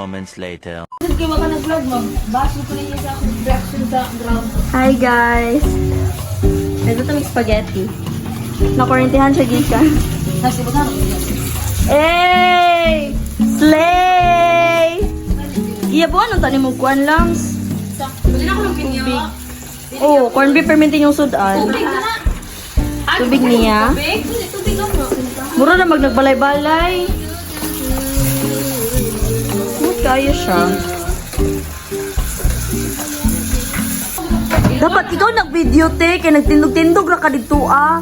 moments later. Hi guys! Ito itong spaghetti. Nakurintihan siya gikan. Hey! Slay! Iya po, anong tanim mo? Kuan lang? Tubig. Oh, corn beef fermenting yung sudan. Tubig niya. Mura na nagbalay-balay. Smooth kayo siya. Dapat ikaw nag-video te, kaya nagtindog-tindog ra ka dito ah.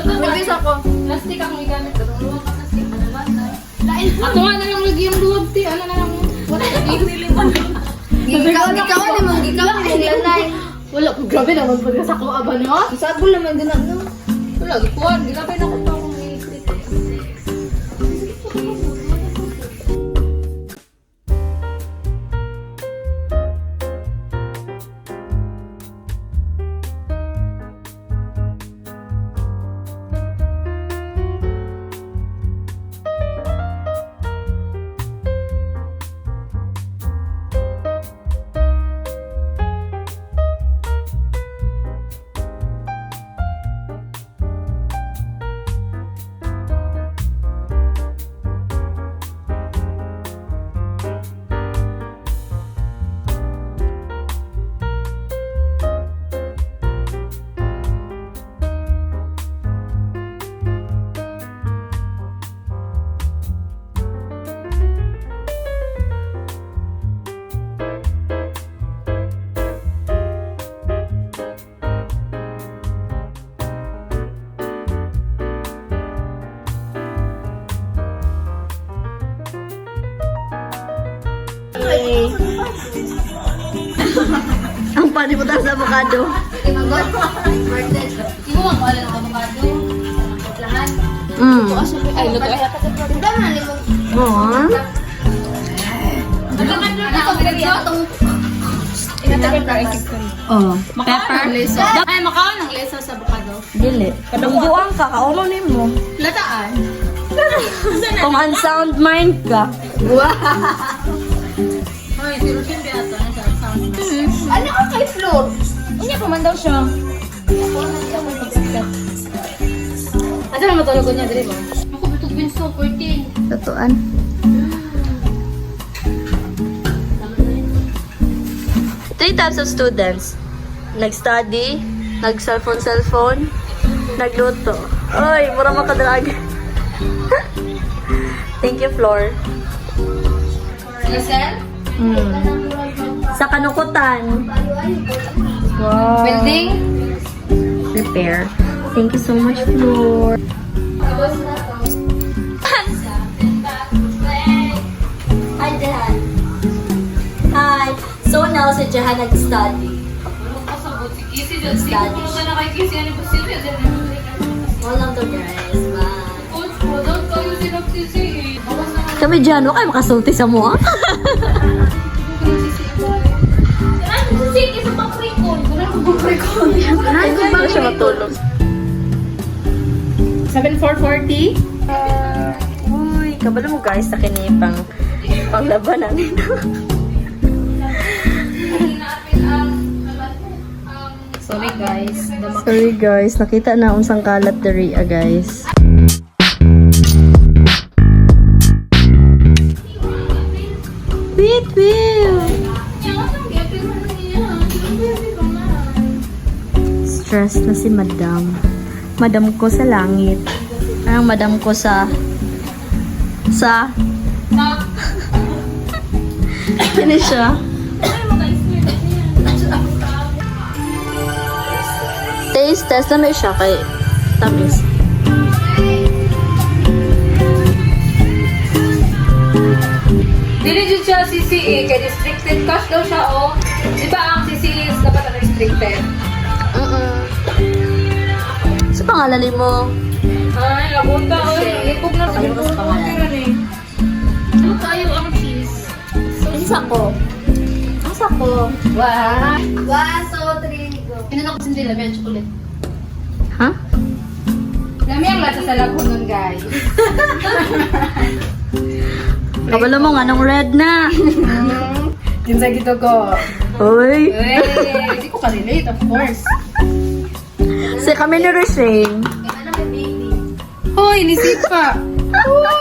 Nagis ako. Plastic akong igamit. Ako nga na lang lagi yung luwag, ti. Ano na lang. Wala na yung Ikaw ni lanay. Wala, grabe naman po sa ko aba no? Isabol naman din ano. Wala, gikuan. Gilapay na ko pa akong i-clip. Ang panibutan sa avocado. Hindi mo magpala ng avocado. Lahat. Ay, luto ay. Hindi na limon. Aww. Oh, pepper. Ay, makaon ng lesa sa avocado. Dili. Kadungguan ka, kauno ni mo. Lataan. Kung unsound mind ka. Ay, si Roshin Beato na siya. Ano ka kay Flor? Hindi pa man daw siya. Asa na matulog niya, dali ba? Ako bitog binso, 14. Tatuan. Three types of students. Nag-study, nag-cellphone, nagluto. Oy, mura makadrag. Thank you, Flor. Listen? Sa kanukutan. Wow. Building? Prepare. Thank you so much, Flor. Hi, Jahan. Hi. So now, si Jahan nag-study. Nag-study. Walang to, guys. Bye. Kami dyan, huwag kayo makasulti sa mua. Sige, sa paprikon. Ay, kung ba siya matulog? 7,440? Uy, kabalo mo guys sa kinipang panglaban namin. Sorry guys. Sorry guys, nakita na unsang kalat diri guys. Beep beep. Stress na si madam. Madam ko sa langit. Ang madam ko sa ano siya? Taste test na siya kay tamis. Dili dyan siya CCE, kaya restricted cash daw siya, oh. Di ba ang CCE is dapat ang restricted? Sa pangalan mo? Ay, napunta, oy. Ipog na sa ipog. Ano tayo ang cheese? Isa ko. Asa ko? 1, 2, 3, go. Pinanok ko sindi lami ang chocolate. Ha? Lami ang lasa sa lagunon, guys. Kabalo mo nga nung red na. Kinsa gito ko. Uy. Hindi ko ka-relate, of course. Si kami ni Rishing. Hoy, nisip pa.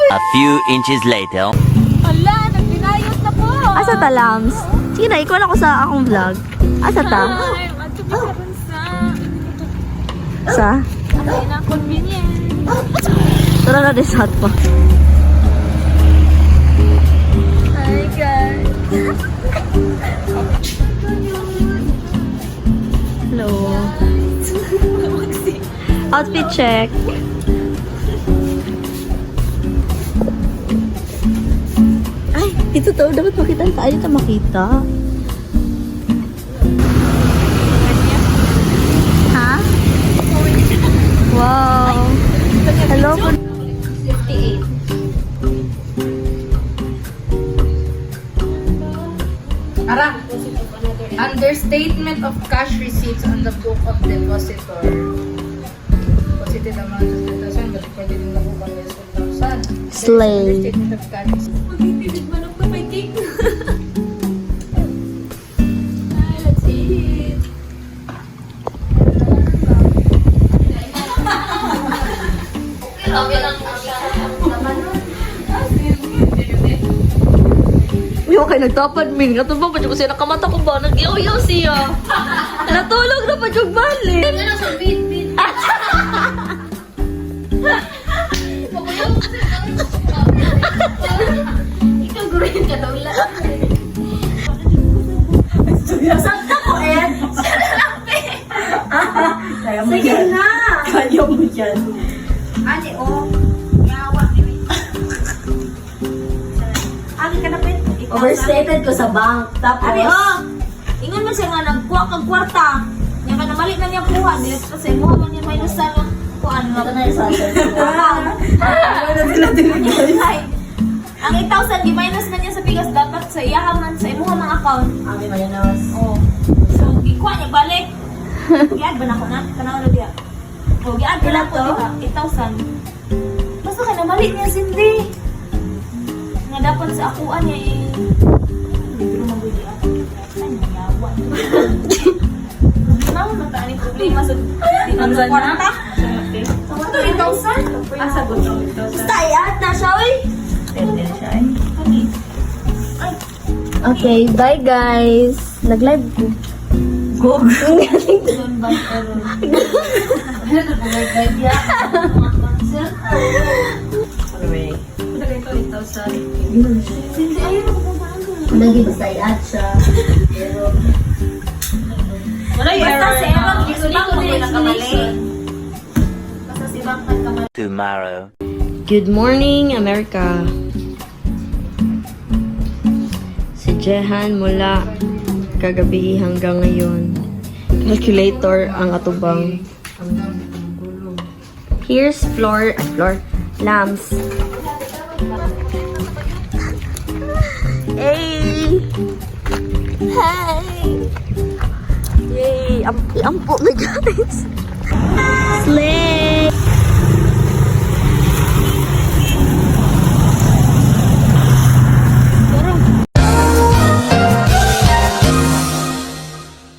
A few inches later. Hala, nagpinayos na po. Asa ta, Lams? Sige na, ikaw na ko sa akong vlog. Asa ta? Ay, ato ba karon sa Sa? ay na convenient. Tara na din sa hotpot. Hi guys. Hello. Outfit check. Ay, ito to. Dapat makita tayo. Ito makita. Ha? Wow. Hello. Good. 58. Ara, understatement of cash receipts on the book of depositor. Deposited amount of 10,000, but pwede din na po kang less than 1,000. Slay. Understatement of cash receipts. Magtitig manok na may cake. Ay, let's eat. Uy, okay, nagtapad min. Katubang pa dyan ko siya nakamata ko ba? Nag-iuyaw siya. Natulog na pa dyan balik. Ano sa beat? Ikaw gurin ka daw lang. Sakta ko, Ed. Sige na. Kaya mo dyan. Ani, oh. Yawa ni Ani ka na pin. Overstated ko sa bank. Tapos, Abi, oh! Ingon man siya nga, nagkuha kang kwarta. Nga ka namalik na niya kuha. Dili kasi mo man niya may lusa ng kuhaan. ito na yung sasal. Ay, ang 8,000, gi-minus na niya sa bigas. Dapat sa iyahan man sa imuha mga account. Ami mayanos. Oh. So, gikuha niya, balik. Giad ba na ko na? Tanaw na diya. Oh, giad ba na ko diha? 8,000. Basta ka namalik niya, Cindy. Nga dapat sa akuan niya eh. Hindi ko naman gudi ah. Ay, nanyawa. Mama, mataan yung problema sa Hanggang na? kwarta. Ito, 8,000? Asa ko ito? Basta ayat na siya, uy. siya, eh. Ay, Okay, bye guys. Nag-live ko. Go. doon ba? Lagi basta ayat siya. Pero, Wala yung basta si Evan, gusto lang mo na kamali. Basta si Evan kamali. Tomorrow. Good morning, America. Si Jehan mula kagabi hanggang ngayon. Calculator ang atubang. Here's floor, lamps. Hey! Hey! Yay! Ampo na guys! Slay!